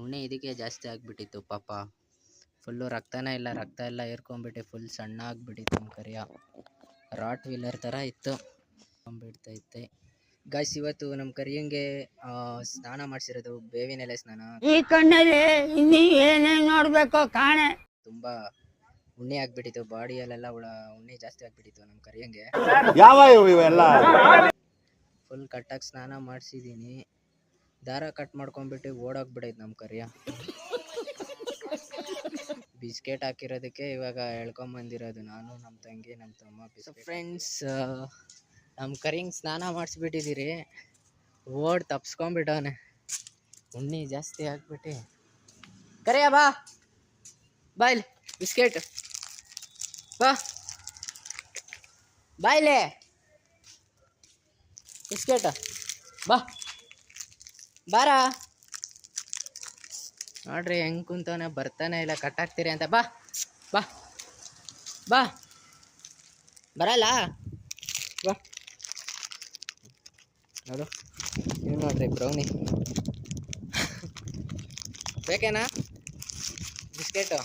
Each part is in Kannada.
ಉಣ್ಣೆ ಇದಕ್ಕೆ ಜಾಸ್ತಿ ಆಗಿಬಿಟ್ಟಿತ್ತು ಪಾಪ. ಫುಲ್ಲು ರಕ್ತನೇ ಇಲ್ಲ, ರಕ್ತ ಎಲ್ಲ ಏರ್ಕೊಂಬಿಟ್ಟು ಫುಲ್ ಸಣ್ಣ ಆಗಿಬಿಟ್ಟಿತ್ತು ನಮ್ಮ ಕರಿಯ. ರಾಟ್ ವೀಲರ್ ಥರ ಇತ್ತು, ಬಿಡ್ತೈತೆ. ಗಾಯ್ಸ್, ಇವತ್ತು ನಮ್ಮ ಕರಿಯಂಗೆ ಸ್ನಾನ ಮಾಡಿಸಿರೋದು, ಬೇವಿನೆಲೆ ಸ್ನಾನ. ಈ ಕಣ್ಣಲ್ಲಿ ಇನ್ನೀ ಏನೇನು ನೋಡಬೇಕು ಕಾಣೆ. ತುಂಬ ಉಣ್ಣೆ ಆಗ್ಬಿಟ್ಟಿತ್ತು, ಬಾಡಿಯಲ್ಲೆಲ್ಲ ಉಣ್ಣೆ ಜಾಸ್ತಿ ಆಗ್ಬಿಟ್ಟಿತ್ತು ನಮ್ಮ ಕರಿಯಂಗೆ. ಯಾವ ಇವೆಲ್ಲ ಫುಲ್ ಕಟ್ಟಾಗಿ ಸ್ನಾನ ಮಾಡಿಸಿದ್ದೀನಿ. ದಾರ ಕಟ್ ಮಾಡ್ಕೊಂಡ್ಬಿಟ್ಟು ಓಡೋಗ್ಬಿಡೈತೆ ನಮ್ಮ ಕರಿಯ. ಬಿಸ್ಕೆಟ್ ಹಾಕಿರೋದಕ್ಕೆ ಇವಾಗ ಎಳ್ಕೊಂಬಂದಿರೋದು ನಾನು, ನಮ್ಮ ತಂಗಿ, ನಮ್ಮ ತಮ್ಮ. ಫ್ರೆಂಡ್ಸ್, ನಮ್ಮ ಕರಿಯಂಗೆ ಸ್ನಾನ ಮಾಡಿಸ್ಬಿಟ್ಟಿದ್ದೀರಿ. ಓಡ್ ತಪ್ಸ್ಕೊಂಡ್ಬಿಟ್ಟವನೆ, ಉಣ್ಣೆ ಜಾಸ್ತಿ ಆಗ್ಬಿಟ್ಟು. ಕರಿಯ ಬಾ, ಬಾಯ್ಲಿ ಬಿಸ್ಕೆಟ್, ಬಾ ಬಾಯ್ಲೆ ಬಿಸ್ಕೆಟ್, ಬಾ ಬಾರ. ನೋಡ್ರಿ ಹೆಂಗೆ ಕುಂತವನೆ, ಬರ್ತಾನೆ ಇಲ್ಲ. ಕಟ್ಟಾಕ್ತೀರಿ ಅಂತ. ಬಾ ಬಾ ಬಾ, ಬರಲ್ಲ, ಬಾ. ನೋಡು, ನೀವು ನೋಡ್ರಿ ಬ್ರೌನಿ ಬೇಕೇನಾ ಬಿಸ್ಕೆಟು?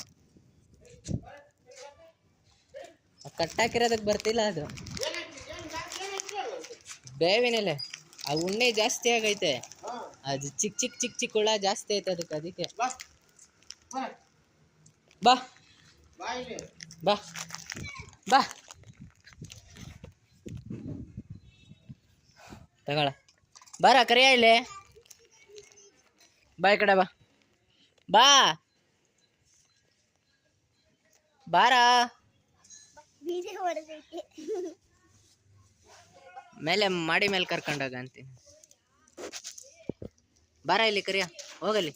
ಕಟ್ಟಾಕಿರೋದಕ್ಕೆ ಬರ್ತಿಲ್ಲ ಅದು. ಬೇವಿನೆಲೆ ಆ ಉಣ್ಣೆ ಜಾಸ್ತಿ ಆಗೈತೆ, ಅದು ಚಿಕ್ಕ ಚಿಕ್ಕ ಚಿಕ್ಕ ಚಿಕ್ಕ ಹುಳ ಜಾಸ್ತಿ ಐತೆ ಅದಕ್ಕೆ. ಬಾ ಬಾ ಬಾ ತಗೊಳ, ಬಾರ ಕರಿಯ ಇಲ್ಲಿ, ಬಾ ಈ ಕಡೆ ಬಾ, ಬಾ ಬಾರ. ಮೇಲೆ ಮಾಡಿ ಮೇಲೆ ಕರ್ಕೊಂಡೋಗ ಅಂತೀನಿ. ಬಾರ ಇಲ್ಲಿ ಕರಿಯ, ಹೋಗಲಿ.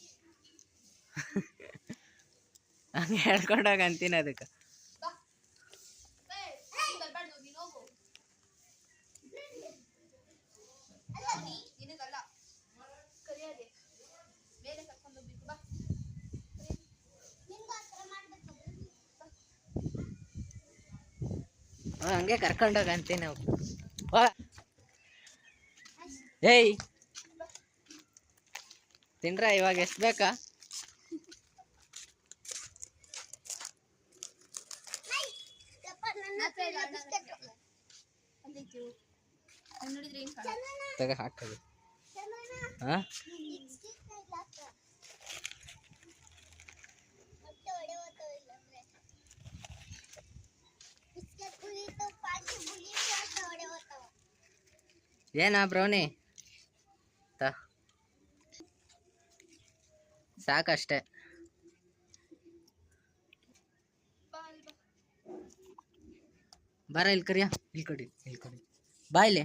ಹಂಗೆ ಹೇಳ್ಕೊಂಡೋಗ ಅಂತೀನಿ ಅದಕ್ಕೆ. ಹಂಗೆ ಕರ್ಕೊಂಡೋಗ ಅಂತೀನಿ ನಾವು. ಏಯ್ ತಿನ್ರ, ಇವಾಗ ಎಷ್ಟು ಬೇಕಾ? ತಗ ಹಾಕದು. ಹಾಂ, ಏನಾ ಬ್ರೌನಿ? ಸಾಕಷ್ಟೆ. ಬಾರ ಇಲ್ಲಿ ಕರಿಯ, ಇಲ್ಲಿ ಕಡಿ ಬಾ ಇಲ್ಲಿ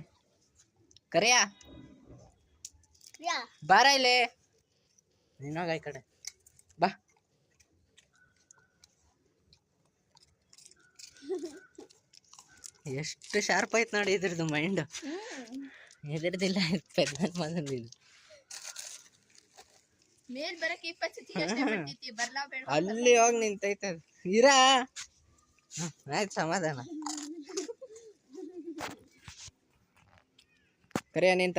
ಕರಿಯ, ಬಾರ ಇಲ್ಲಿ. ನೀನಾಗ ಈ ಕಡೆ ಬಾ. ಎಷ್ಟು ಶಾರ್ಪ್ ಆಯ್ತು ನೋಡಿ ಇದ್ರದ್ದು ಮೈಂಡ್. ಎದ್ರದಿಲ್ಲ ಪೆದ್ದ ಬಂದಿದ್ದು. ಅಲ್ಲಿ ಹೋಗಿ ನಿಂತೈತೆ ಇರಾ. ಆಯ್ತು, ಸಮಾಧಾನ. ಕರಿಯ ನಿಂತ.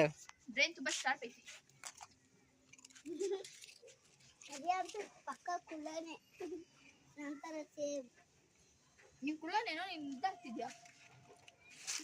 ಪಕ್ಕ ಕುಳ್ಳನೆ ನಂತರ ಸೇಮ್. ನೀನ್ ಕುಳ್ಳನೇನೋ, ನೀನ್ ಇದಾಗ್ತಿದ್ಯಾ?